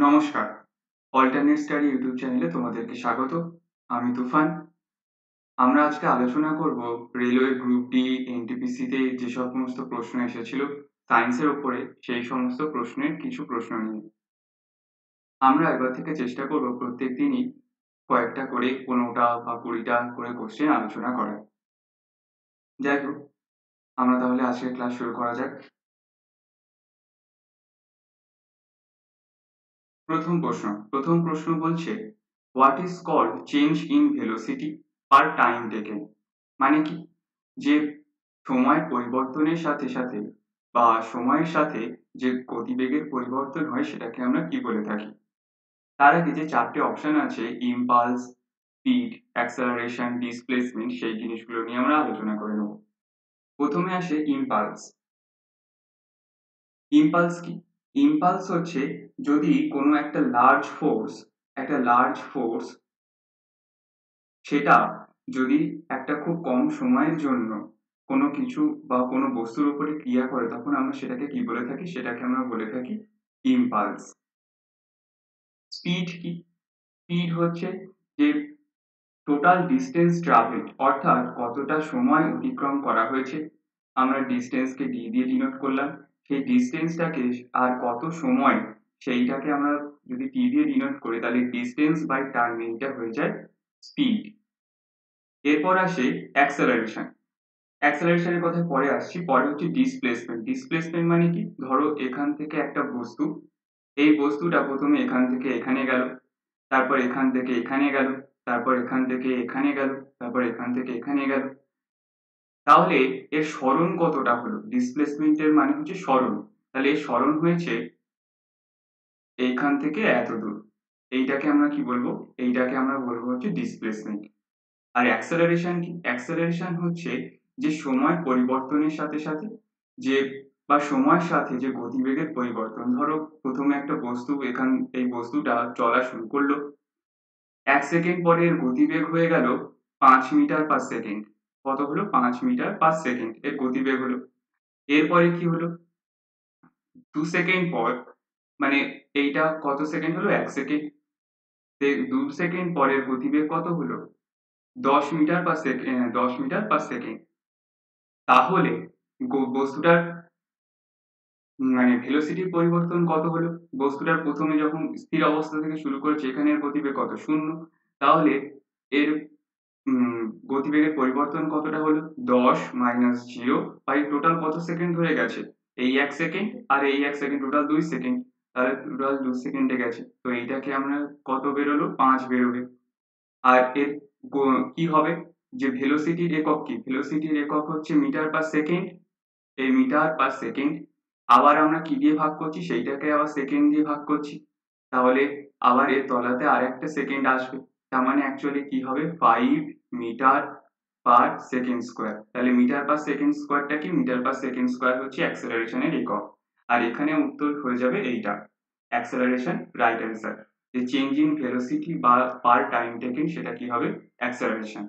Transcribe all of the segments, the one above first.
নমস্কার, alternate study YouTube চ্যানেলে তোমাদেরকে স্বাগত। আমি তুফান। আমরা আজকে আলোচনা করব রেলওয়ে গ্রুপ ডি এনটিপিসি তে যে সমস্ত প্রশ্ন এসেছিল সায়েন্সের উপরে, সেই সমস্ত প্রশ্নের কিছু প্রশ্ন নিয়ে। আমরা এবার থেকে চেষ্টা করব প্রত্যেক দিনই কয়েকটা করে 15টা বা 20টা করে কোশ্চেন আলোচনা করার। যাই হোক, আমরা তাহলে আজকের ক্লাস শুরু করা যাক। প্রথম প্রশ্ন বলছে, what is called change in velocity per time taken. মানে কি, যে সময় পরিবর্তনের সাথে সাথে বা সময়ের সাথে যে গতিবেগের পরিবর্তন হয় সেটাকে আমরা কি বলে থাকি। তার আগে যে চারটে অপশন আছে, ইম্পালস, স্পিড, অ্যাক্সেলারেশন, ডিসপ্লেসমেন্ট, সেই জিনিসগুলো নিয়ে আমরা আলোচনা করে নেব। প্রথমে আসে ইম্পালস। ইম্পালস কি? ইম্পালস হচ্ছে যদি কোনো একটা লার্জ ফোর্স সেটা যদি একটা খুব কম সময়ের জন্য কোনো কিছু বা কোনো বস্তুর উপরে ক্রিয়া করে, তখন আমরা সেটাকে কি বলে থাকি? সেটাকে আমরা বলে থাকি ইম্পালস। স্পিড কি? স্পিড হচ্ছে যে টোটাল ডিস্টেন্স ট্রাভেলড, অর্থাৎ কতটা সময় অতিক্রম করা হয়েছে, আমরা ডিস্টেন্সকে ডি দিয়ে ডিনোট করলাম। সেই ডিস্টেন্সটাকে আর কত সময়, সেইটাকে আমরা যদি টি দিয়ে ডিনোট করি, তাহলে ডিস্টেন্স বাই টাইম, এইটা হয়ে যায় স্পিড। এরপর আসে অ্যাক্সেলারেশন। অ্যাক্সেলারেশনের কথায় পরে আসছি। পরে হচ্ছে ডিসপ্লেসমেন্ট। ডিসপ্লেসমেন্ট মানে কি? ধরো এখান থেকে একটা বস্তু, এই বস্তুটা প্রথমে এখান থেকে এখানে গেল, তারপর এখান থেকে এখানে গেল, তারপর এখান থেকে এখানে গেল, তারপর এখান থেকে এখানে গেল। তাহলে এর সরণ কতটা হলো? ডিসপ্লেসমেন্টের মানে হচ্ছে সরণ। তাহলে এর সরণ হয়েছে এইখান থেকে এত দূর। এইটাকে আমরা কি বলবো? এইটাকে আমরা বলবো হচ্ছে ডিসপ্লেসমেন্ট। আর অ্যাক্সেলারেশন কি? অ্যাক্সেলারেশন হচ্ছে যে সময় পরিবর্তনের সাথে সাথে যে বা সময়ের সাথে যে গতিবেগের পরিবর্তন। ধরো প্রথমে একটা বস্তু, এই বস্তুটা চলা শুরু করলো, 1 সেকেন্ড পরে এর গতিবেগ হয়ে গেল 5 মিটার পার সেকেন্ড। কত হলো? 5 মিটার পার সেকেন্ড এর গতিবেগ হলো। এরপরে কি হলো? 2 সেকেন্ড পর, মানে এইটা কত সেকেন্ড হলো? 1 সেকেন্ড। 2 সেকেন্ড পরের গতিবেগ কত হলো? 10 metre per second, 10 metre per second. তাহলে বস্তুটার মানে ভেলোসিটির পরিবর্তন কত হলো? বস্তুটার প্রথমে যখন স্থির অবস্থা থেকে শুরু করেছে, এখানে এর গতিবেগ কত? 0। তাহলে এর গতিবেগের পরিবর্তন কতটা হলো? 10 মাইনাস 0 বাই টোটাল কত সেকেন্ড ধরে গেছে? এই 1 সেকেন্ড আর এই 1 সেকেন্ড, টোটাল 2 সেকেন্ড। তাহলে টোটাল 2 সেকেন্ডে গেছে। তো এইটাকে আমরা কত বেরোলো? 5 বেরোবে। আর এর কি হবে? যে ভেলোসিটির একক কি? ভেলোসিটির একক হচ্ছে মিটার পার সেকেন্ড। এই মিটার পার সেকেন্ড আবার আমরা কি দিয়ে ভাগ করছি? সেইটাকে আবার সেকেন্ড দিয়ে ভাগ করছি। তাহলে আবার এর তলাতে আরেকটা সেকেন্ড আসবে। তার মানে অ্যাকচুয়ালি কি হবে? 5 মিটার পার সেকেন্ড স্কোয়ার। তাহলে মিটার পার সেকেন্ড স্কোয়ারটা কি? মিটার পার সেকেন্ড স্কোয়ার হচ্ছে অ্যাক্সেলারেশনের একক। আর এখানে উত্তর হয়ে যাবে এইটা, অ্যাক্সেলারেশন, রাইট অ্যান্সার। যে চেঞ্জ ইন ভেলোসিটি বা পার টাইম টেকেন, সেটা কি হবে? অ্যাক্সেলারেশন।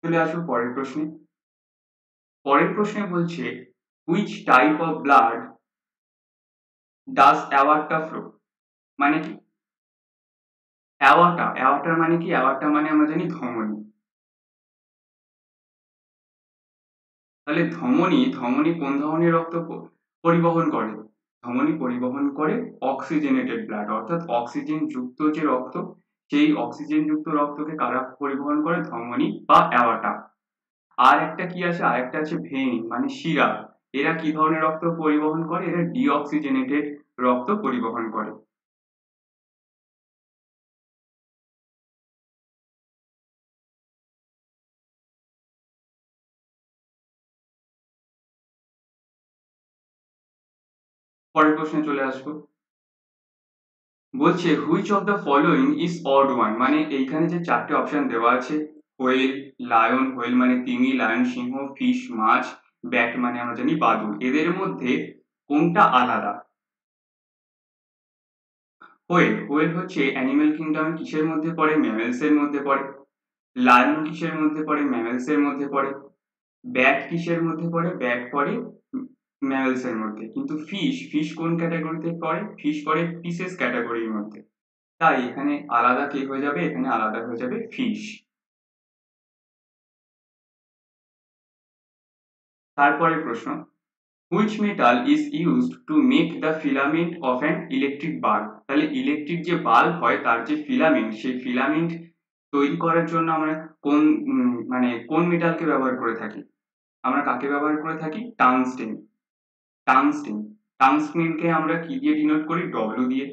চলে আসবো পরের প্রশ্নে। পরের প্রশ্নে বলছে, which type of blood does aorta flow. মানে কি? অ্যাওয়ার্টার মানে কি? অ্যাওয়ার্টা মানে আমরা জানি ধমনী। তাহলে ধমনী কোন ধরনের রক্ত পরিবহন করে? ধমনী পরিবহন করে অক্সিজেনেটেড ব্লাড, অর্থাৎ অক্সিজেন যুক্ত যে রক্ত, সেই অক্সিজেন যুক্ত রক্তকে কারা পরিবহন করে? ধমনী বা অ্যাওয়ার্টা। আর একটা কি আছে? আর একটা আছে ভেইন, মানে শিরা। এরা কি ধরনের রক্ত পরিবহন করে? এরা ডিঅক্সিজেনেটেড রক্ত পরিবহন করে। পরের প্রশ্নে চলে আসবো। বলছে, which of the following is odd one. মানে এইখানে যে চারটে অপশন দেওয়া আছে, হোয়েল, লায়ন, হোয়েল মানে তিমি, লায়ন সিংহ, ফিশ মাছ, ব্যাট মানে আমরা জানি বাদুড়, এদের মধ্যে কোনটা আলাদা? হোয়েল হচ্ছে অ্যানিমেল কিংডম কিসের মধ্যে পড়ে? ম্যামেলস এর মধ্যে পড়ে। লায়ন কিসের মধ্যে পড়ে? ম্যামেলস এর মধ্যে পড়ে। ব্যাট কিসের মধ্যে পড়ে? ব্যাট পড়ে ম্যামলস এর মধ্যে, কিন্তু ফিশ কোন ক্যাটাগরিতে পড়ে? ফিশ পড়ে ফিশেস ক্যাটাগরির মধ্যে, তাই এখানে আলাদা কে হয়ে যাবে? এখানে আলাদা হয়ে যাবে ফিশ। তারপরে প্রশ্ন, which metal is used to make the filament of an electric bulb? তাহলে ইলেকট্রিক যে বাল্ব হয় তার যে ফিলামেন্ট, সেই ফিলামেন্ট তৈরি করার জন্য আমরা কোন মানে কোন মেটালকে ব্যবহার করে থাকি? আমরা কাকে ব্যবহার করে থাকি? টাংস্টেন। টাংস্টেন টাংস্টেনকে আমরা কি দিয়ে ডিনোট করি? ডব্লিউ দিয়ে।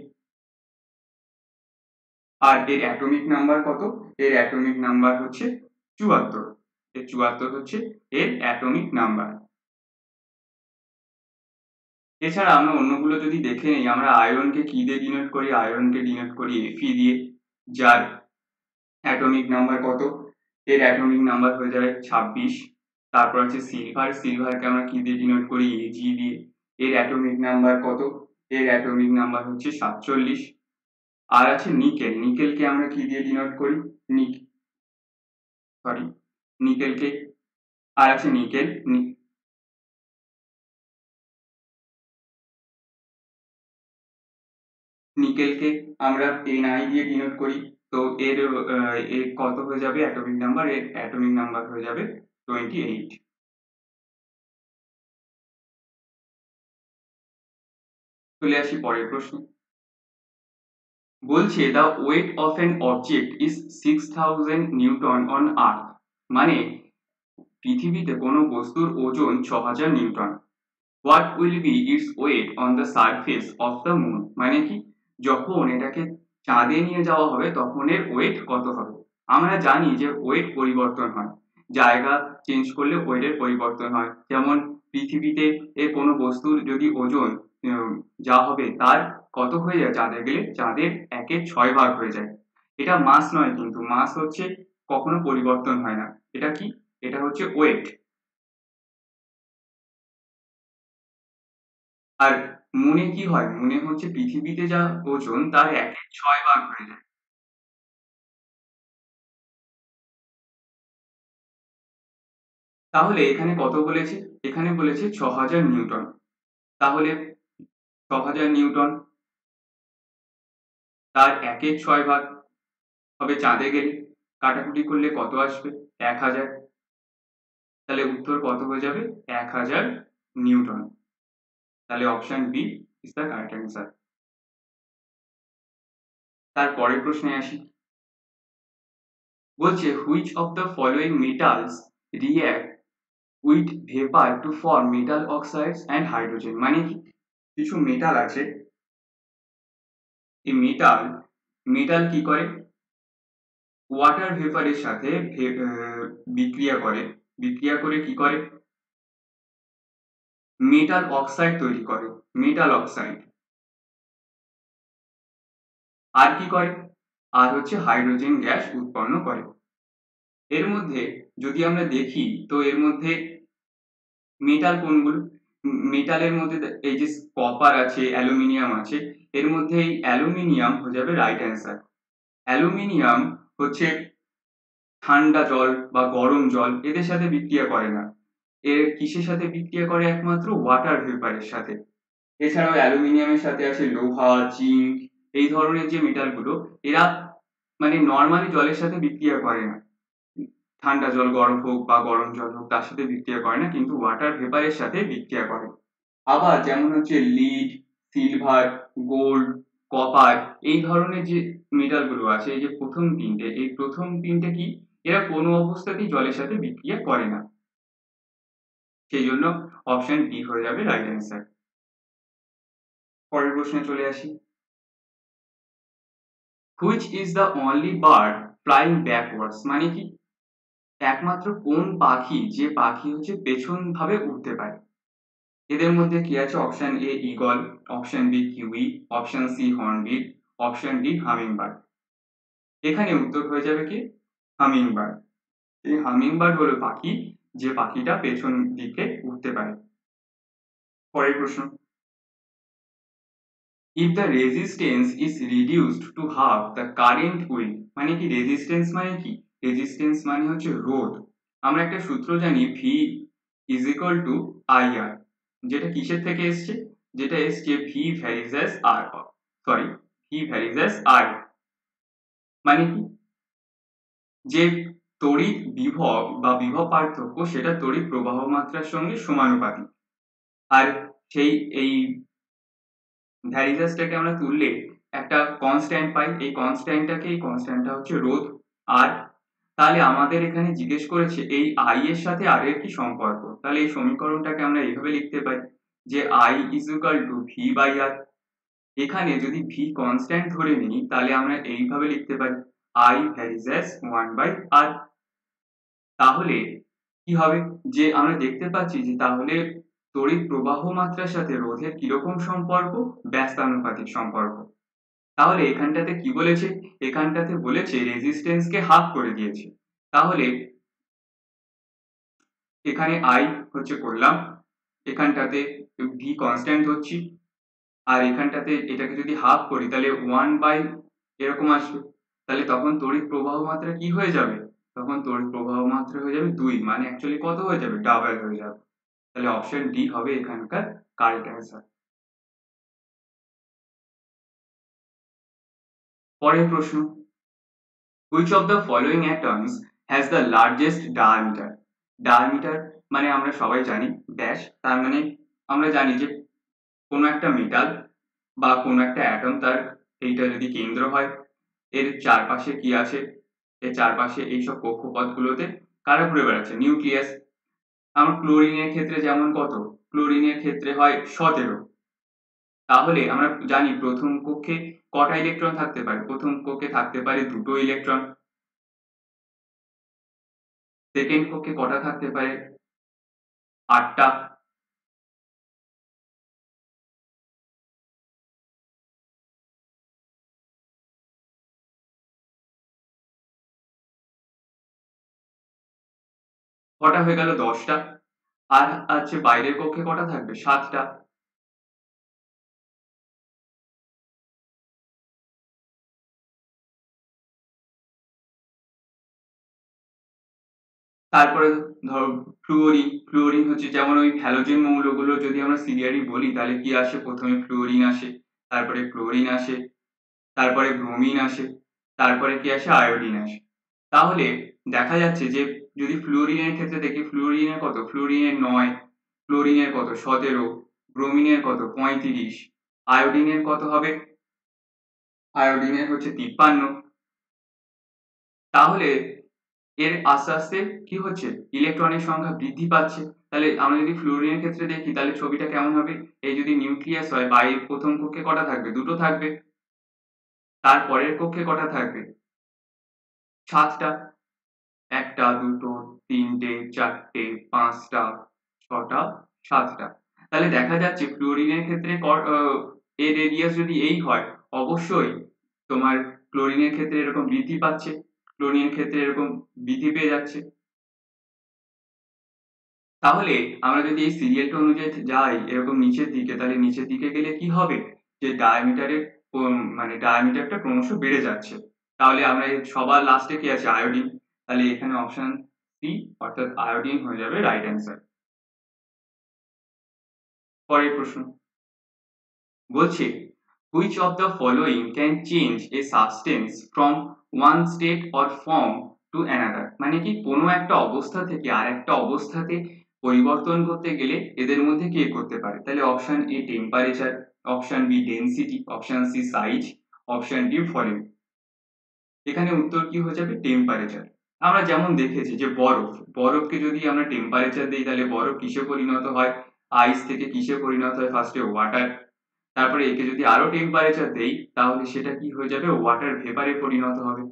আর এর অ্যাটমিক নাম্বার কত? এর অ্যাটমিক নাম্বার হচ্ছে 74। এর 74 হচ্ছে এর অ্যাটমিক নাম্বার। এছাড়া আমরা অন্যগুলো যদি দেখে নিই, আমরা আয়রনকে কি দিয়ে ডিনোট করি? আয়রনকে ডিনোট করি Fe দিয়ে, যার অ্যাটমিক নাম্বার কত? এর অ্যাটমিক নাম্বার হয়ে যাবে 26। তারপর আছে সিলভারকে আমরা কি দিয়ে ডিনোট করি? Ag দিয়ে, এর অ্যাটমিক নাম্বার কত? এর অ্যাটমিক নাম্বার হচ্ছে 47। আর আছে নিকেলকে আমরা কি দিয়ে ডিনোট করি? নিকেলকে, আর আছে নিকেলকে আমরা Ni দিয়ে ডিনোট করি। তো এর কত হয়ে যাবে অ্যাটমিক নাম্বার? এর অ্যাটমিক নাম্বার হয়ে যাবে 28। চলে আসি পরের প্রশ্নে। বলছে the weight of an object is 6000 Newton on earth, মানে পৃথিবীতে কোনো বস্তুর ওজন 6000 Newton. What will be its weight on the surface of the moon? মানে কি, যখন এটাকে চাঁদে নিয়ে যাওয়া হবে তখন এর ওয়েট কত হবে? আমরা জানি যে ওয়েট পরিবর্তন হয়, জায়গা চেঞ্জ করলে ওয়েটের পরিবর্তন হয়। যেমন পৃথিবীতে কোনো বস্তুর যদি ওজন যা হবে তার কত হয়ে যায় চাঁদে গেলে? চাঁদের 1/6 ভাগ হয়ে যায়। এটা মাস নয়, কিন্তু মাস হচ্ছে কখনো পরিবর্তন হয় না। এটা কি? এটা হচ্ছে ওয়েট। আর মুনে কি হয়? মুনে হচ্ছে পৃথিবীতে যা ওজন তার 1/6 ভাগ হয়ে যায়। তাহলে এখানে কত বলেছে? এখানে বলেছে 6000 নিউটন। তাহলে 6000 নিউটন তার 1/6 ভাগ হবে চাঁদে গেলে, কাটাকুটি করলে কত আসবে? 1000। তাহলে উত্তর কত হয়ে যাবে? 1000 নিউটন। তাহলে option B is the correct answer. তার পরের প্রশ্নে আসি। বলছে which of the following metals react with vapour to form metal oxides and hydrogen? মানে কি, কিছু মেটাল আছে, এই মেটাল কি করে? ওয়াটার ভেপারের সাথে বিক্রিয়া করে, বিক্রিয়া করে কি করে? মেটাল অক্সাইড তৈরি করে, মেটাল অক্সাইড। আর কি করে? আর হচ্ছে হাইড্রোজেন গ্যাস উৎপন্ন করে। এর মধ্যে যদি আমরা দেখি, তো এর মধ্যে মেটাল কোনগুলো? মেটালের মধ্যে এই যে কপার আছে, অ্যালুমিনিয়াম আছে, এর মধ্যে এই অ্যালুমিনিয়াম হয়ে যাবে রাইট অ্যান্সার। অ্যালুমিনিয়াম হচ্ছে ঠান্ডা জল বা গরম জল এদের সাথে বিক্রিয়া করে না, এর কিসের সাথে বিক্রিয়া করে? একমাত্র ওয়াটার ভেপারের সাথে। এছাড়াও অ্যালুমিনিয়ামের সাথে আছে লোহা, জিঙ্ক, এই ধরনের যে মেটাল গুলো, এরা মানে নর্মালি জলের সাথে বিক্রিয়া করে না, ঠান্ডা জল গরম হোক বা গরম জল হোক তার সাথে বিক্রিয়া করে না, কিন্তু ওয়াটার ভেপারের সাথে বিক্রিয়া করে। আবার যেমন হচ্ছে লিড, সিলভার, গোল্ড, কপার, এই ধরনের যে মেটাল গুলো আছে, এই যে প্রথম তিনটে কি, এরা কোনো অবস্থাতেই জলের সাথে বিক্রিয়া করে না। সেই জন্য অপশন ডি হয়ে যাবে রাইট অ্যান্সার। পরের প্রশ্নে চলে আসি। Which is the only bird flying backwards? মানে কি, একমাত্র কোন পাখি যে পাখি হচ্ছে পেছন ভাবে উঠতে পারে? এদের মধ্যে কি আছে? Option A eagle, option B kiwi, option C hornbill, option D hummingbird. এখানে উত্তর হয়ে যাবে কি? হামিংবার্ড। এই হামিংবার্ড হলো পাখি যে পাখিটা পেছন দিকে উঠতে পারে। পরের প্রশ্ন, if the resistance is reduced to half the current will? মানে কি, রেজিস্ট্যান্স মানে কি? রেজিস্ট্যান্স মানে হচ্ছে রোধ। আমরা একটা সূত্র জানি, V is equal to IR। যেটা কিসের থেকে এসছে, যেটা এসছে V varies as R, sorry V varies as I, মানে কি যে তড়িৎ বিভব বা বিভব পার্থক্য সেটা তড়িৎ প্রবাহ মাত্রার সঙ্গে সমানুপাতিক। আর সেই এই ভ্যারিজাসটাকে আমরা তুললে একটা কনস্ট্যান্ট পাই, এই কনস্ট্যান্টটা হচ্ছে রোধ আর। তাহলে আমাদের এখানে জিজ্ঞেস করেছে এই আই এর সাথে আর এর কি সম্পর্ক। তাহলে এই সমীকরণটাকে আমরা এইভাবে লিখতে পারি যে I is equal to V by R. এখানে যদি ভি কনস্ট্যান্ট ধরে নিই তাহলে আমরা এইভাবে লিখতে পারি আই ভ্যারিজাস 1/r। তাহলে কি হবে যে আমরা দেখতে পাচ্ছি যে তাহলে তড়িৎ প্রবাহ মাত্রার সাথে রোধের কিরকম সম্পর্ক, ব্যস্তানুপাতিক সম্পর্ক। তাহলে এখানটাতে কি বলেছে, এখানটাতে বলেছে রেজিস্ট্যান্স কে হাফ করে দিয়েছে। তাহলে এখানে আই হচ্ছে করলাম, এখানটাতে ভি কনস্ট্যান্ট ধরছি, আর এখানটাতে এটাকে যদি হাফ করি তাহলে 1 বাই এরকম আসবে। তাহলে তখন তড়িৎ প্রবাহ মাত্রা কি হয়ে যাবে, তখন তড়িৎ প্রবাহ মাত্রা হয়ে যাবে 2, মানে অ্যাকচুয়ালি কত হয়ে যাবে, ডাবল হয়ে যাবে। তাহলে অপশন ডি হবে এখানকার কারেক্ট অ্যান্সার। পরের প্রশ্ন, which of the following atoms has the largest diameter? diameter মানে আমরা সবাই জানি ড্যাশ, তার মানে আমরা জানি যে কোনো একটা মেটাল বা কোনো একটা অ্যাটম তার এইটা যদি কেন্দ্র হয়, এর চারপাশে কি আছে, এর চারপাশে এইসব কক্ষপথগুলোতে কারা ঘুরে বেড়াচ্ছে, নিউক্লিয়াস। আমার ক্লোরিনের ক্ষেত্রে যেমন কত, ক্লোরিনের ক্ষেত্রে হয় 17। তাহলে আমরা জানি প্রথম কক্ষে কটা ইলেকট্রন থাকতে পারে, প্রথম কক্ষে থাকতে পারে দুটো ইলেকট্রন, সেকেন্ড কক্ষে কটা থাকতে পারে, 8টা, কটা হয়ে গেল 10টা, আর আছে বাইরের কক্ষে কটা থাকবে, 7টা। তারপরে ধরো ফ্লুওরিন, ফ্লুওরিন হচ্ছে যেমন ওই হ্যালোজেন মৌলগুলো যদি আমরা সিরিয়ালি বলি তাহলে কি আসে, প্রথমে ফ্লুওরিন আসে, তারপরে ক্লোরিন আসে, তারপরে ব্রোমিন আসে, তারপরে কি আসে, আয়োডিন আসে। তাহলে দেখা যাচ্ছে যে যদি ফ্লুওরিনের ক্ষেত্রে দেখি, ফ্লুওরিনের কত, ফ্লুওরিনের 9, ক্লোরিনের কত 17, ব্রোমিনের কত 35, আয়োডিনের কত হবে, আয়োডিনের হচ্ছে 53। তাহলে এর আস্তে আস্তে কি হচ্ছে, ইলেকট্রনের সংখ্যা বৃদ্ধি পাচ্ছে। তাহলে আমরা যদি ফ্লুওরিনের ক্ষেত্রে দেখি তাহলে ছবিটা কেমন হবে, এই যদি নিউক্লিয়াস হয় বাইরের প্রথম কক্ষে কটা থাকবে, দুটো থাকবে, তার পরের কক্ষে কটা থাকবে, 7টা, 1টা 2টো 3টে 4টে 5টা 6টা 7টা। তাহলে দেখা যাচ্ছে ফ্লুওরিনের ক্ষেত্রে এর রেডিয়াস যদি এই হয়, অবশ্যই তোমার ক্লোরিনের ক্ষেত্রে এরকম বৃদ্ধি পাচ্ছে, ক্লোরিনের ক্ষেত্রে এরকম বৃদ্ধি পেয়ে যাচ্ছে। তাহলে আমরা যদি এই সিরিয়ালটা অনুযায়ী যাই এরকম নিচের দিকে, তাহলে নিচের দিকে গেলে কি হবে, যে ডায়ামিটারের মানে ডায়ামিটারটা ক্রমশ বেড়ে যাচ্ছে। তাহলে আমরা সবার লাস্টে কি আছে, আয়োডিন। তাহলে এখানে অপশন সি অর্থাৎ আয়োডিন হয়ে যাবে রাইট অ্যান্সার। পরের প্রশ্ন বলছে, which of the following can change a substance from one state or form to another? মানে কি কোনো একটা অবস্থা থেকে আর একটা অবস্থাতে পরিবর্তন করতে গেলে এদের মধ্যে কে করতে পারে। তাহলে option A temperature, option B density, option C size, option D volume. এখানে উত্তর কি হয়ে যাবে, টেম্পারেচার। আমরা যেমন দেখেছি যে বরফ, বরফকে যদি আমরা টেম্পারেচার দিই তাহলে বরফ কিসে পরিণত হয়, আইস থেকে কিসে পরিণত হয়, ফার্স্টে ওয়াটার, তারপরে একে যদি আরো টেম্পারেচার দেই তাহলে সেটা কি হয়ে যাবে, ওয়াটার ভেপারে পরিণত হবে,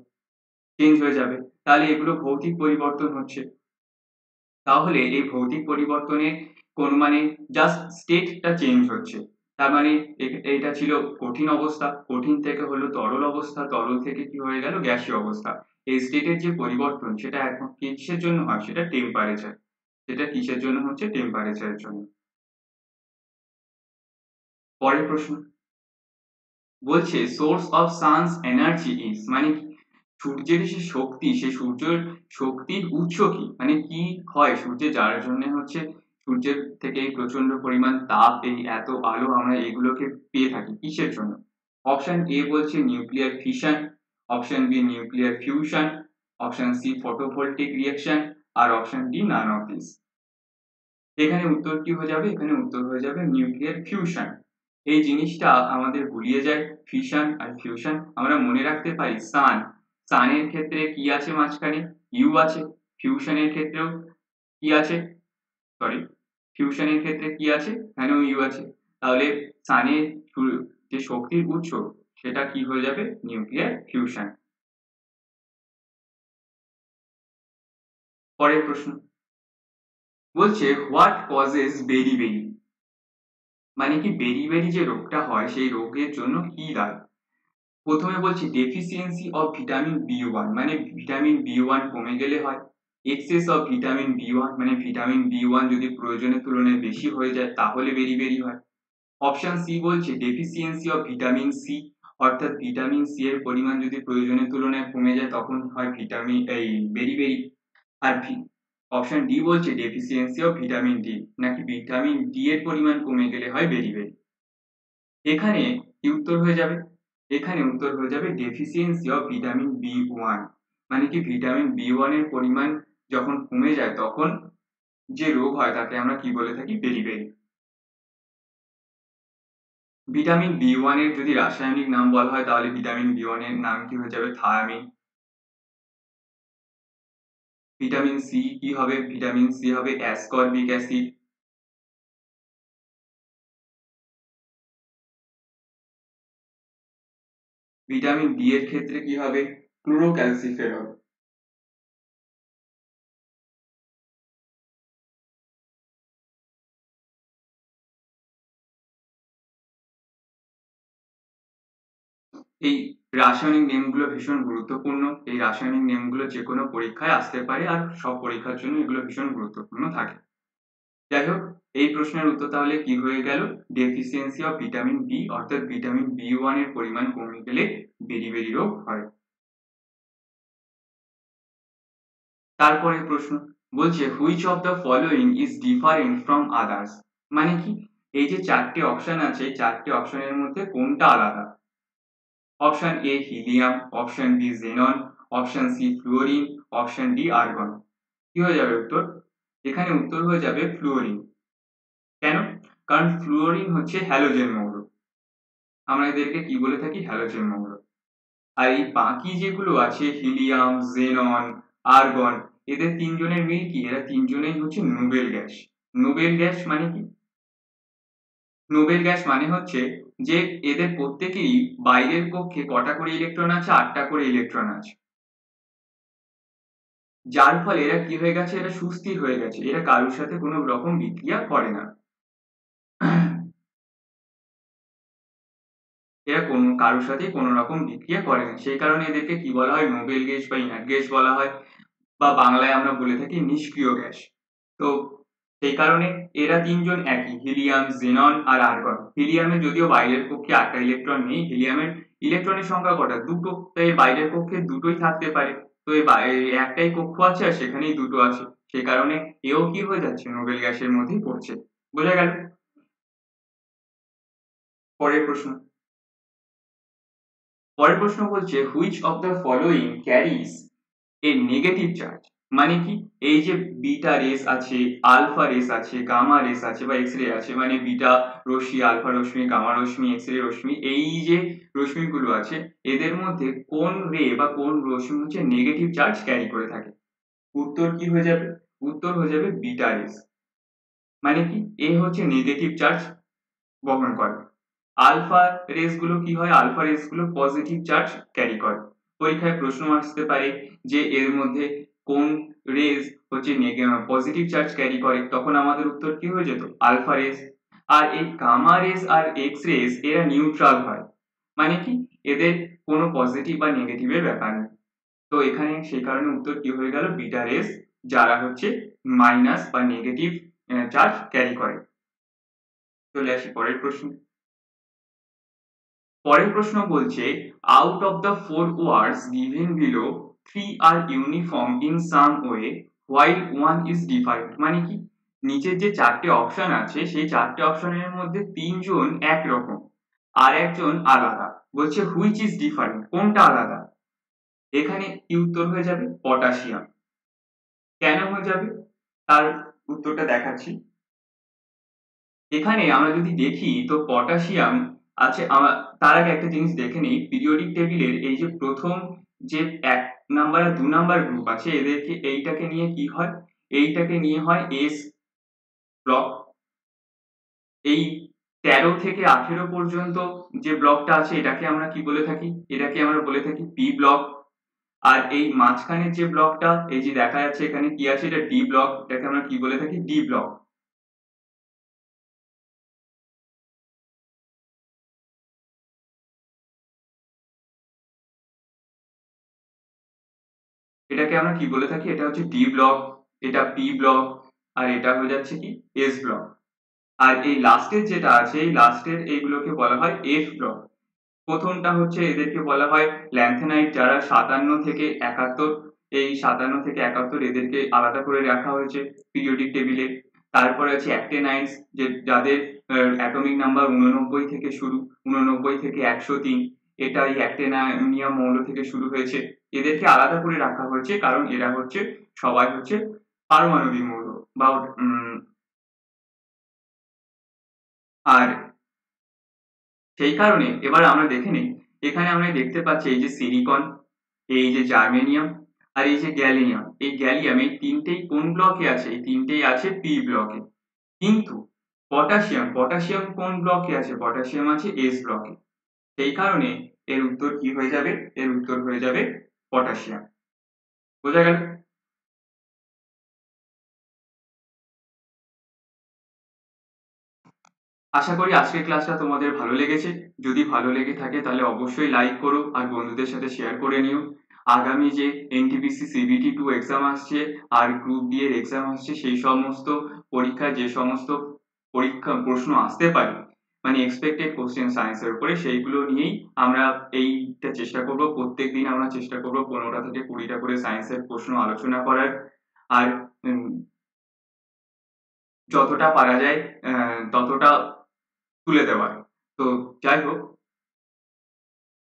চেঞ্জ হয়ে যাবে। তাহলে এগুলো ভৌতিক পরিবর্তন হচ্ছে। তাহলে এই ভৌতিক পরিবর্তনে কোন মানে জাস্ট স্টেটটা চেঞ্জ হচ্ছে। তার মানে এটা ছিল কঠিন অবস্থা, কঠিন থেকে হলো তরল অবস্থা, তরল থেকে কি হয়ে গেল গ্যাসীয় অবস্থা। এই স্টেটের যে পরিবর্তন সেটা এখন কিসের জন্য হয়, সেটা টেম্পারেচার, সেটা কিসের জন্য হচ্ছে, টেম্পারেচারের জন্য। পরের প্রশ্ন বলছে, source of sun's energy is, মানে সূর্যের যে শক্তি, সে সূর্যের শক্তির উৎস কি, মানে কি হয় সূর্যে যার জন্য হচ্ছে সূর্যের থেকে এই প্রচন্ড পরিমাণ তাপ, এই এত আলো আমরা এগুলোকে পেয়ে থাকি কিসের জন্য? অপশন এ বলছে nuclear fission, option B nuclear fusion, option C photovoltaic reaction, আর option D none of this. এখানে উত্তর কি হয়ে যাবে? এখানে উত্তর হয়ে যাবে নিউক্লিয়ার ফিউশন। এই জিনিসটা আমাদের গুলিয়ে যায়, ফিশন আর ফিউশন আমরা মনে রাখতে পারি। সানের ক্ষেত্রে কি আছে মাঝখানে? ইউ আছে। ফিউশনের ক্ষেত্রেও কি আছে? সরি, ফিউশনের ক্ষেত্রে কি আছে? এখানেও ইউ আছে। তাহলে সানের যে শক্তির উৎস সেটা কি হয়ে যাবে? Nuclear fusion. পরের প্রশ্ন বলছে হোয়াট কজেস বেরি, মানে কি বেরি যে রোগটা হয় সেই রোগের জন্য কি দায়ী? প্রথমে বলছি deficiency of vitamin B one, মানে ভিটামিন বি ওয়ান কমে গেলে হয়। Excess of vitamin B one, মানে ভিটামিন বি ওয়ান যদি প্রয়োজনের তুলনায় বেশি হয়ে যায় তাহলে বেরি হয়। অপশন সি বলছে ডেফিসিয়েন্সি অফ ভিটামিন সি, অর্থাৎ ভিটামিন সি এর পরিমাণ যদি প্রয়োজনের তুলনায় কমে যায় তখন হয় বেরি। আর অপশন ডি বলছে ডেফিসিয়েন্সি অফ ভিটামিন ডি, নাকি ভিটামিন ডি এর পরিমাণ কমে গেলে হয় বেরি। এখানে কি উত্তর হয়ে যাবে? এখানে উত্তর হয়ে যাবে deficiency of vitamin B one, মানে কি ভিটামিন বি ওয়ান এর পরিমাণ যখন কমে যায় তখন যে রোগ হয় তাকে আমরা কি বলে থাকি? বেরি। ভিটামিন বি ওয়ান এর যদি রাসায়নিক নাম বলা হয় তাহলে ভিটামিন বি ওয়ান এর নাম কি হয়ে যাবে? থায়ামিন। ভিটামিন সি কি হবে? ভিটামিন সি হবে অ্যাসকর্বিক অ্যাসিড। ভিটামিন ডি এর ক্ষেত্রে কি হবে? ক্লোরোক্যালসিফেরল। এই রাসায়নিক নেমগুলো ভীষণ গুরুত্বপূর্ণ। এই রাসায়নিক নেমগুলো যেকোনো পরীক্ষায় আসতে পারে আর সব পরীক্ষার জন্য এগুলো ভীষণ গুরুত্বপূর্ণ থাকে। যাই হোক, এই প্রশ্নের উত্তর তাহলে কি হয়ে গেল? ডেফিসিয়েন্সি অফ ভিটামিন বি, অর্থাৎ ভিটামিন বি ওয়ান এর পরিমাণ কমে গেলে বেরি রোগ হয়। তারপরে প্রশ্ন বলছে which of the following is different from others, মানে কি এই যে চারটে অপশন আছে এই চারটে অপশনের মধ্যে কোনটা আলাদা? Option A helium, option B xenon, option C fluorine, option D argon. কি হয়ে যাবে উত্তর? এখানে উত্তর হয়ে যাবে ফ্লুওরিন। কেন? কারণ ফ্লুওরিন হচ্ছে হ্যালোজেন মৌল। আমরা এদেরকে কি বলে থাকি? হ্যালোজেন মৌল। আর এই বাকি যেগুলো আছে হিলিয়াম, জেনন, আর্গন, এদের তিনজনের মিল কি? এরা তিনজনেই হচ্ছে নোবেল গ্যাস। নোবেল গ্যাস মানে কি? নোবেল গ্যাস মানে হচ্ছে যে এদের প্রত্যেকেরই বাইরের কক্ষে কটা করে ইলেকট্রন আছে? 8টা করে ইলেকট্রন আছে। যার ফলে এরা কি হয়ে গেছে? এরা সুস্থির হয়ে গেছে, এরা কারোর সাথে কোনো রকম বিক্রিয়া করে না। এরা কারোর সাথেই কোনো রকম বিক্রিয়া করে না, সেই কারণে এদেরকে কি বলা হয়? নোবেল গ্যাস বা ইনার্ট গ্যাস বলা হয়, বা বাংলায় আমরা বলে থাকি নিষ্ক্রিয় গ্যাস। তো সেই কারণে এরা তিনজন একই, হিলিয়াম, জেনন আর আর্গন। হিলিয়ামে যদিও বাইরের কক্ষে 8টা ইলেকট্রন নেই, হিলিয়ামের ইলেকট্রনের সংখ্যা কটা? দুটো, তাই বাইরের কক্ষে দুটোই থাকতে পারে। তো এই একটাই কক্ষ আছে আর সেখানেই দুটো আছে, সে কারণে এও কি হয়ে যাচ্ছে? নোবেল গ্যাসের মধ্যেই পড়ছে। বোঝা গেল? পরের প্রশ্ন পরের প্রশ্ন বলছে which of the following caries A negative charge, মানে কি এই যে বিটা রেস আছে, আলফা রেস আছে, গামা রেস আছে বা এক্স রে আছে, মানে বিটা রশ্মি, আলফা রশ্মি, গামা রশ্মি, এক্স রে রশ্মি, এই যে রশ্মিগুলো আছে এদের মধ্যে কোন রে বা কোন রশ্মি হচ্ছে নেগেটিভ চার্জ ক্যারি করে থাকে? উত্তর কি হয়ে যাবে? উত্তর হয়ে যাবে বিটা রেস। মানে কি এ হচ্ছে নেগেটিভ চার্জ বহন করে। আলফা রেস গুলো কি হয়? আলফা রেস গুলো পজিটিভ চার্জ ক্যারি করে। পরীক্ষায় প্রশ্ন আসতে পারে যে এর মধ্যে কোন রেস হচ্ছে পজিটিভ চার্জ ক্যারি করে, তখন আমাদের উত্তর কি হয়ে যেত? Alpha rays. আর এই গামা রেস আর এক্স রেস এরা নিউট্রাল হয়, মানে কি এদের কোনো পজিটিভ বা নেগেটিভের ব্যাপার নেই। তো এখানে সেই কারণে উত্তর কি হয়ে গেল? বিটা রেস, যারা হচ্ছে মাইনাস বা নেগেটিভ চার্জ ক্যারি করে। চলে আসি পরের প্রশ্ন। পরের প্রশ্ন বলছে out of the four words given below three are uniform in some way while one is different, মানে কি নিচের যে 4 টে অপশন আছে সেই 4 টে অপশনের মধ্যে 3 জন একরকম আর একজন আলাদা। বলছে হুইচ ইজ ডিফারেন্ট, কোনটা আলাদা? এখানে কি উত্তর হয়ে যাবে? পটাশিয়াম। কেন হয়ে যাবে? তার উত্তরটা দেখাচ্ছি। এখানে আমরা যদি দেখি তো পটাশিয়াম আছে তার আগে একটা জিনিস দেখে নিই, পিরিয়ডিক টেবিলের এই যে প্রথম যে 1 নাম্বার আর 2 নাম্বার গ্রুপ আছে এদেরকে এইটাকে নিয়ে কি হয়? এইটাকে নিয়ে হয় S ব্লক। এই 13 থেকে 18 পর্যন্ত যে ব্লকটা আছে এটাকে আমরা কি বলে থাকি? এটাকে আমরা বলে থাকি P ব্লক। আর এই মাঝখানের যে ব্লকটা এই যে দেখা যাচ্ছে এখানে কি আছে, এটা D ব্লক, এটাকে আমরা কি বলে থাকি? D block. এটাকে আমরা কি বলে থাকি? এটা হচ্ছে ডি ব্লক, এটা পি ব্লক, আর এটা হয়ে যাচ্ছে কি এস ব্লক। আর এই লাস্টের যেটা আছে এই লাস্টের এইগুলোকে বলা হয় এফ ব্লক। প্রথমটা হচ্ছে এদেরকে বলা হয় ল্যান্থেনাইট, যারা 57 থেকে 71, এই 57 থেকে 71 এদেরকে আলাদা করে রাখা হয়েছে পিরিয়ডিক টেবিলে। তারপরে আছে অ্যাক্টেনাইন্স, যে যাদের অ্যাটমিক নাম্বার 89 থেকে শুরু, 89 থেকে 103, এটা এই অ্যাক্টেনামিয়াম মৌল থেকে শুরু হয়েছে। এদেরকে আলাদা করে রাখা হয়েছে কারণ এরা হচ্ছে সবাই হচ্ছে পারমাণবিক মৌল বা আর সেই কারণে এবার আমরা দেখে নিই, এখানে আমরা দেখতে পাচ্ছি এই যে সিলিকন, এই যে জার্মেনিয়াম আর এই যে গ্যালিয়াম, এই গ্যালিয়াম এই তিনটেই কোন ব্লকে আছে? এই তিনটেই আছে পি ব্লকে। কিন্তু পটাশিয়াম কোন ব্লকে আছে? পটাশিয়াম আছে এস ব্লকে। সেই কারণে এর উত্তর কি হয়ে যাবে? এর উত্তর হয়ে যাবে পটাশিয়াম। বোঝা গেল? আশা করি আজকের ক্লাসটা তোমাদের ভালো লেগেছে। যদি ভালো লেগে থাকে তাহলে অবশ্যই লাইক করো আর বন্ধুদের সাথে শেয়ার করে নিও। আগামী যে এনটিপিসি সিবিটি 2 এক্সাম আসছে আর গ্রুপ ডি এর এক্সাম আসছে, সেই সমস্ত পরীক্ষায় যে সমস্ত প্রশ্ন আসতে পারে, মানে এক্সপেক্টেড কোশ্চেন সায়েন্সের উপরে, সেইগুলো নিয়েই আমরা এইটা চেষ্টা করব। প্রত্যেকদিন আমরা চেষ্টা করব 15টা থেকে 20টা করে সায়েন্সের প্রশ্ন আলোচনা করার। আর যতটা পারা যায় ততটা তুলে দেওয়ার। তো যাই হোক,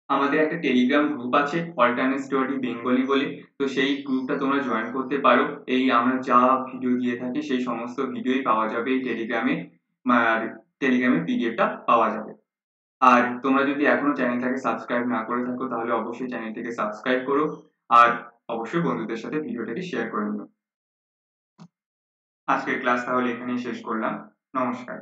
আমাদের একটা টেলিগ্রাম গ্রুপ আছে অল্টারনেট স্টাডি বেঙ্গলি বলে। তো সেই গ্রুপটা তোমরা জয়েন করতে পারো। এই আমরা যা ভিডিও দিয়ে থাকি সেই সমস্ত ভিডিওই পাওয়া যাবে এই টেলিগ্রামে, আর টেলিগ্রামের পিডিএফটা পাওয়া যাবে। আর তোমরা যদি এখনো চ্যানেলটাকে সাবস্ক্রাইব না করে থাকো তাহলে অবশ্যই চ্যানেলটিকে সাবস্ক্রাইব করো আর অবশ্যই বন্ধুদের সাথে ভিডিওটাকে শেয়ার করে নিও। আজকের ক্লাস তাহলে এখানেই শেষ করলাম। নমস্কার।